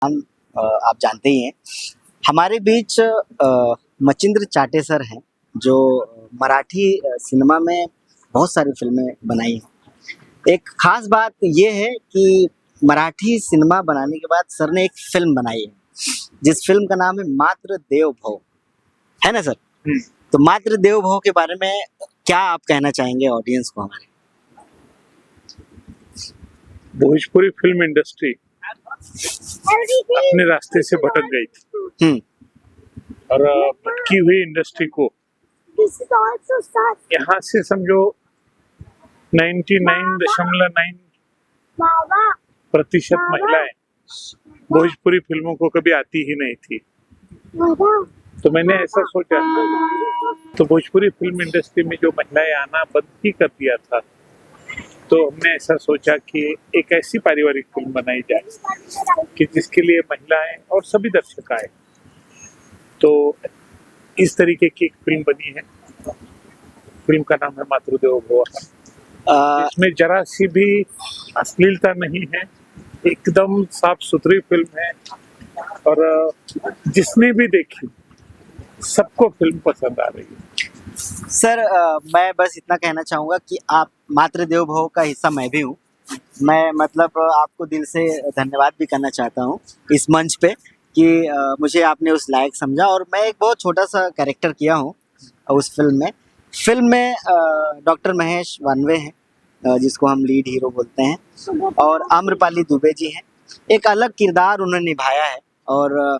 आप जानते ही हैं। हमारे बीच मचिंद्र चाटे सर हैं जो मराठी सिनेमा में बहुत सारी फिल्में बनाई हैं। एक खास बात ये है कि मराठी सिनेमा बनाने के बाद सर ने एक फिल्म बनाई है जिस फिल्म का नाम है मातृ देवो भव, है ना सर? तो मातृ देवो भव के बारे में क्या आप कहना चाहेंगे ऑडियंस को हमारे? भोजपुरी फिल्म इंडस्ट्री अपने रास्ते से भटक गई थी और भटकी हुई इंडस्ट्री को यहाँ से समझो 99.9% महिलाएं भोजपुरी फिल्मों को कभी आती ही नहीं थी। तो मैंने ऐसा सोचा, तो भोजपुरी फिल्म इंडस्ट्री में जो महिलाएं आना बंद ही कर दिया था, तो हमने ऐसा सोचा कि एक ऐसी पारिवारिक फिल्म बनाई जाए कि जिसके लिए महिलाएं और सभी दर्शक आए। तो इस तरीके की एक फिल्म बनी है। फिल्म का नाम है मातृ देवो भव। इसमें जरा सी भी अश्लीलता नहीं है, एकदम साफ सुथरी फिल्म है और जिसने भी देखी सबको फिल्म पसंद आ रही है। सर मैं बस इतना कहना चाहूँगा कि आप मातृ देवो भव का हिस्सा मैं भी हूँ। मैं मतलब आपको दिल से धन्यवाद भी करना चाहता हूँ इस मंच पे कि मुझे आपने उस लायक समझा और मैं एक बहुत छोटा सा कैरेक्टर किया हूँ उस फिल्म में डॉक्टर महेश वानवे हैं जिसको हम लीड हीरो बोलते हैं और आम्रपाली दुबे जी हैं। एक अलग किरदार उन्होंने निभाया है और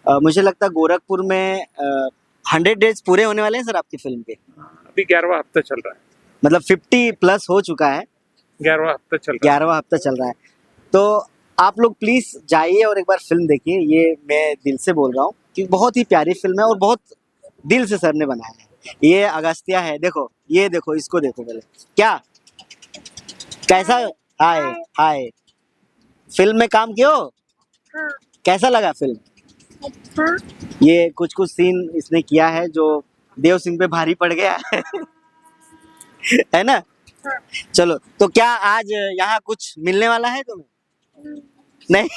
मुझे लगता है गोरखपुर में 100 डेज पूरे होने वाले हैं सर आपकी फिल्म के। अभी 11वां हफ्ता चल रहा है, मतलब 50 प्लस हो चुका है। 11वां हफ्ता चल रहा है। 11वां हफ्ता चल रहा है। तो आप लोग प्लीज जाइए और एक बार फिल्म देखिए। ये मैं दिल से बोल रहा हूँ कि बहुत ही प्यारी फिल्म है और बहुत दिल से सर ने बनाया है। ये अगस्त्या है, देखो ये देखो, इसको देखो पहले। क्या कैसा? हाय हाय, फिल्म में काम किया हो? हाँ। कैसा लगा फिल्म? हाँ। ये कुछ सीन इसने किया है जो देव सिंह पे भारी पड़ गया है है ना? हाँ। चलो, तो क्या आज यहाँ कुछ मिलने वाला है तुम्हें? नहीं?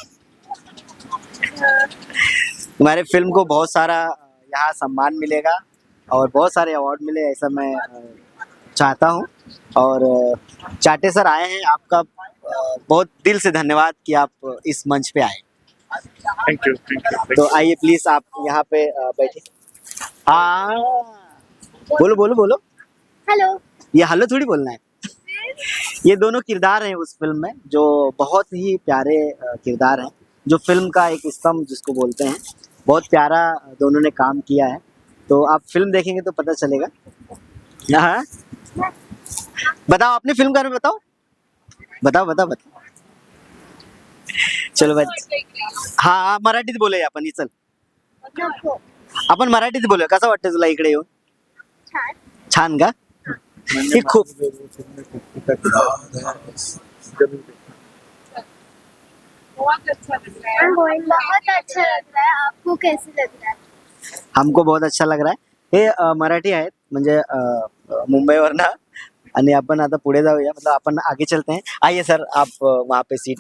तुम्हारे फिल्म को बहुत सारा यहाँ सम्मान मिलेगा और बहुत सारे अवार्ड मिले, ऐसा मैं चाहता हूँ। और चाटे सर आए हैं, आपका बहुत दिल से धन्यवाद कि आप इस मंच पे आए। Thank you. तो आइए प्लीज आप यहाँ पे बैठे। हाँ, बोलो। हेलो। ये हेलो थोड़ी बोलना है। ये दोनों किरदार हैं उस फिल्म में जो बहुत ही प्यारे किरदार हैं, जो फिल्म का एक स्तंभ जिसको बोलते हैं। बहुत प्यारा दोनों ने काम किया है, तो आप फिल्म देखेंगे तो पता चलेगा। हाँ, बताओ अपनी फिल्म के बारे में बताओ। चलो भाई, हाँ मराठीत बोलूया आपण, चल नको. आपण मराठीत बोलूया. कसं वाटतं तुला इकडे येऊन? छान. छान का? हे खूप बहुत अच्छा लग रहा है. बहुत अच्छा लग रहा है. आपको कैसे लग रहा है? हमको बहुत अच्छा लग रहा है. हे मराठी आहेत म्हणजे मुंबईवरनं, आणि आपण आता पुढे जाऊया, मतलब अपन आगे चलते हैं. आइए सर, आप वहाँ पे सीट